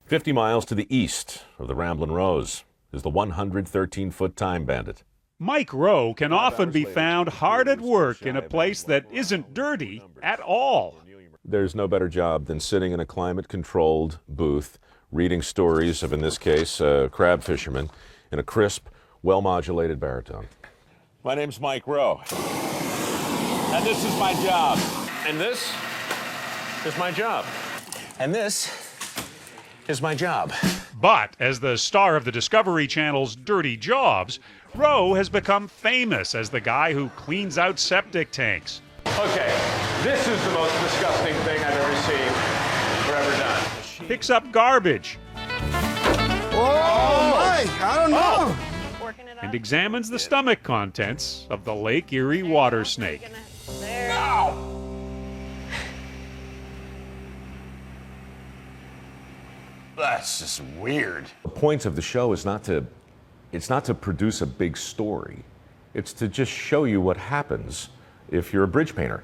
50 miles to the east of the Ramblin' Rose is the 113-foot time bandit. Mike Rowe can often be found hard at work in a place that isn't dirty at all. There's no better job than sitting in a climate-controlled booth, reading stories of, in this case, a crab fisherman, in a crisp, well-modulated baritone. My name's Mike Rowe, and this is my job. And this is my job. And this is my job. But as the star of the Discovery Channel's Dirty Jobs, Rowe has become famous as the guy who cleans out septic tanks. Okay, this is the most disgusting thing I've ever seen or ever done. Picks up garbage. Whoa, Mike, I don't know. And examines the stomach contents of the Lake Erie water snake. No! That's just weird. The point of the show is not to produce a big story. It's to just show you what happens if you're a bridge painter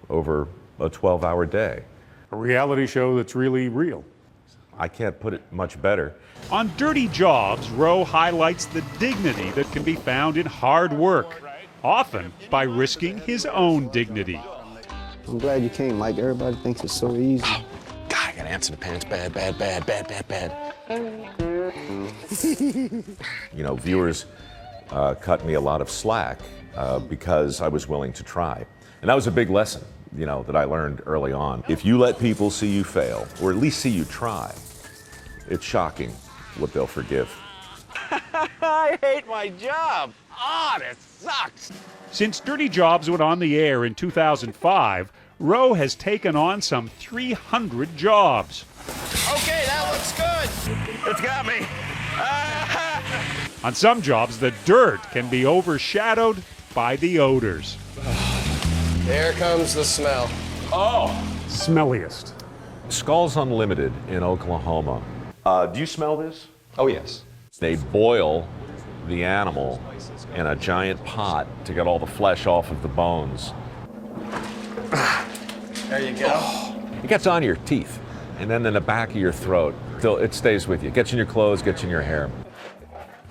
over a 12-hour day. A reality show that's really real. I can't put it much better. On Dirty Jobs, Rowe highlights the dignity that can be found in hard work, often by risking his own dignity. I'm glad you came, Mike. Everybody thinks it's so easy. God, I got ants in the pants. Bad. You know, viewers cut me a lot of slack because I was willing to try. And that was a big lesson, you know, that I learned early on. If you let people see you fail, or at least see you try, it's shocking what they'll forgive. I hate my job. This sucks. Since Dirty Jobs went on the air in 2005, Rowe has taken on some 300 jobs. Okay, that looks good. It's got me. On some jobs, the dirt can be overshadowed by the odors. There comes the smell. Smelliest. Skulls Unlimited in Oklahoma. Do you smell this? Oh, yes. They boil the animal in a giant pot to get all the flesh off of the bones. There you go. It gets on your teeth and then in the back of your throat. Till it stays with you. It gets in your clothes, gets in your hair.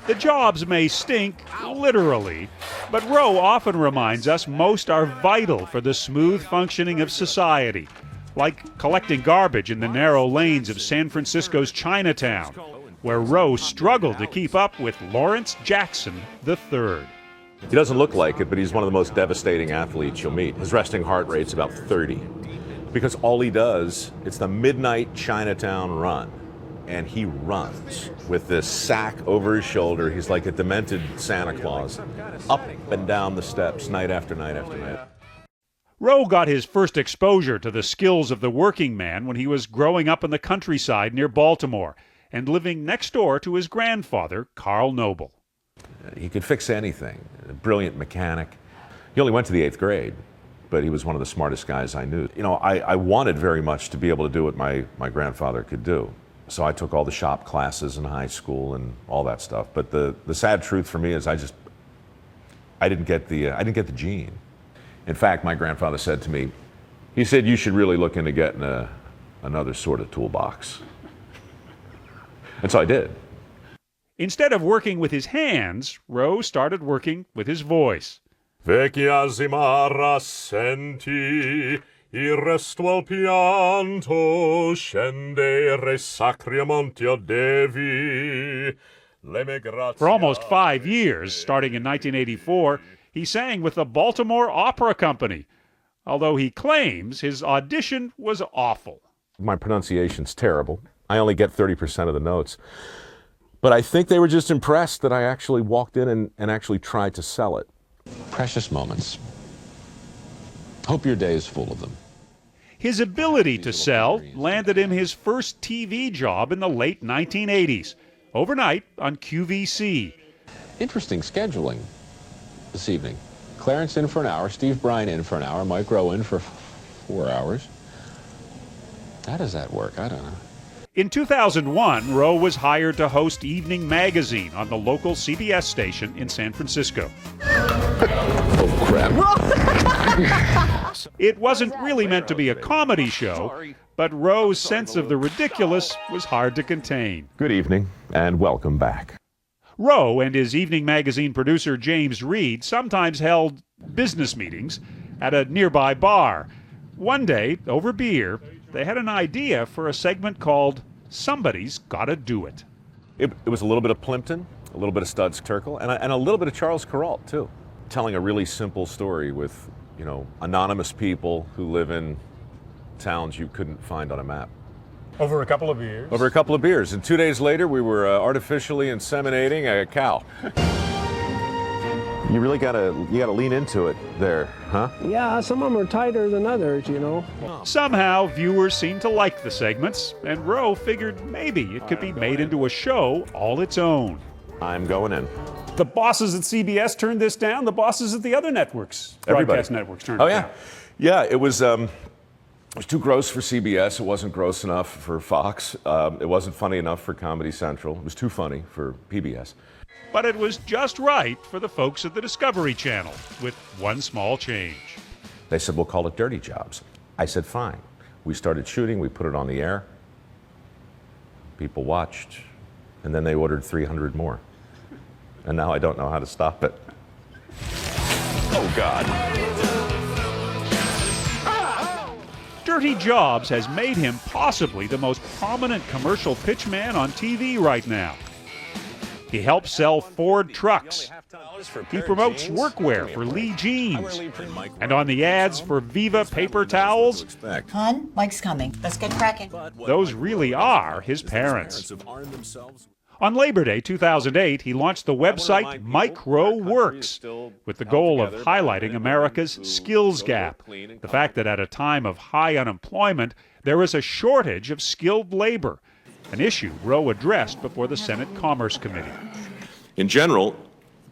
The jobs may stink, literally, but Rowe often reminds us most are vital for the smooth functioning of society, like collecting garbage in the narrow lanes of San Francisco's Chinatown, where Rowe struggled to keep up with Lawrence Jackson III. He doesn't look like it, but he's one of the most devastating athletes you'll meet. His resting heart rate's about 30. Because all he does, it's the midnight Chinatown run. And he runs with this sack over his shoulder. He's like a demented Santa Claus, up and down the steps night after night after night. Rowe got his first exposure to the skills of the working man when he was growing up in the countryside near Baltimore and living next door to his grandfather, Carl Noble. He could fix anything, a brilliant mechanic. He only went to the 8th grade, but he was one of the smartest guys I knew. You know, I wanted very much to be able to do what my grandfather could do. So I took all the shop classes in high school and all that stuff. But the sad truth for me is I didn't get the gene. In fact, my grandfather said to me, he said, you should really look into getting another sort of toolbox. And so I did. Instead of working with his hands, Rowe started working with his voice. Vecchiasimara senti, il resto al pianto, scendere sacriamontio devi. For almost 5 years, starting in 1984, he sang with the Baltimore Opera Company, although he claims his audition was awful. My pronunciation's terrible. I only get 30% of the notes. But I think they were just impressed that I actually walked in and actually tried to sell it. Precious moments. Hope your day is full of them. His ability to sell landed him his first TV job in the late 1980s, overnight on QVC. Interesting scheduling this evening. Clarence in for an hour, Steve Bryan in for an hour, Mike Rowe in for 4 hours. How does that work? I don't know. In 2001, Rowe was hired to host Evening Magazine on the local CBS station in San Francisco. Oh, crap. It wasn't really meant to be a comedy show, But Rowe's sense of the ridiculous was hard to contain. Good evening, and welcome back. Rowe and his evening magazine producer James Reed sometimes held business meetings at a nearby bar. One day, over beer, they had an idea for a segment called Somebody's Gotta Do It. It was a little bit of Plimpton, a little bit of Studs Terkel, and a little bit of Charles Kuralt, too. Telling a really simple story with, anonymous people who live in towns you couldn't find on a map. Over a couple of years? Over a couple of beers. And 2 days later, we were artificially inseminating a cow. You really gotta lean into it there, huh? Yeah, some of them are tighter than others, Somehow, viewers seemed to like the segments, and Rowe figured maybe it could be made into a show all its own. I'm going in. The bosses at CBS turned this down. The bosses at the other networks, broadcast networks, turned it down. Yeah, it was too gross for CBS. It wasn't gross enough for Fox. It wasn't funny enough for Comedy Central. It was too funny for PBS. But it was just right for the folks at the Discovery Channel, with one small change. They said, we'll call it Dirty Jobs. I said, fine. We started shooting. We put it on the air. People watched. And then they ordered 300 more. And now I don't know how to stop it. Oh, God. Dirty Jobs has made him possibly the most prominent commercial pitchman on TV right now. He helps sell Ford trucks. He promotes workwear for Lee Jeans. And on the ads for Viva paper towels, Hun, Mike's coming. Let's get cracking. those really are his parents. On Labor Day 2008, he launched the website Mike Rowe Works, with the goal of highlighting America's skills gap, the fact that at a time of high unemployment, there is a shortage of skilled labor, an issue Rowe addressed before the Senate Commerce Committee. In general,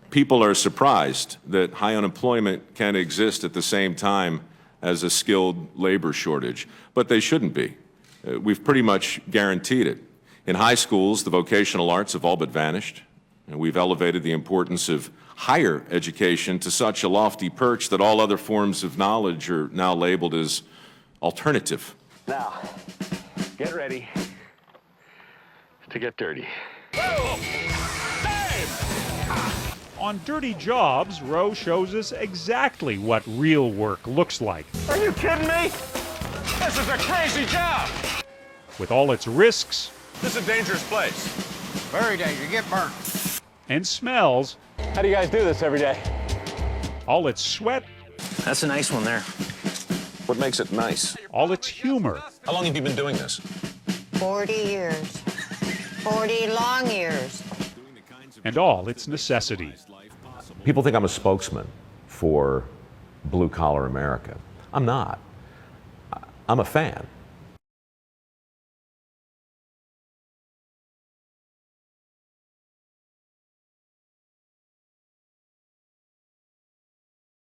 people are surprised that high unemployment can exist at the same time as a skilled labor shortage, but they shouldn't be. We've pretty much guaranteed it. In high schools, the vocational arts have all but vanished, and we've elevated the importance of higher education to such a lofty perch that all other forms of knowledge are now labeled as alternative. Now, get ready to get dirty. On Dirty Jobs, Rowe shows us exactly what real work looks like, Are you kidding me? This is a crazy job. with all its risks This is a dangerous place. Very dangerous. Get burnt. and smells, How do you guys do this every day? all its sweat, That's a nice one there. What makes it nice? all its humor, How long have you been doing this? 40 years. 40 long years. and all its necessity. People think I'm a spokesman for blue-collar America. I'm not. I'm a fan.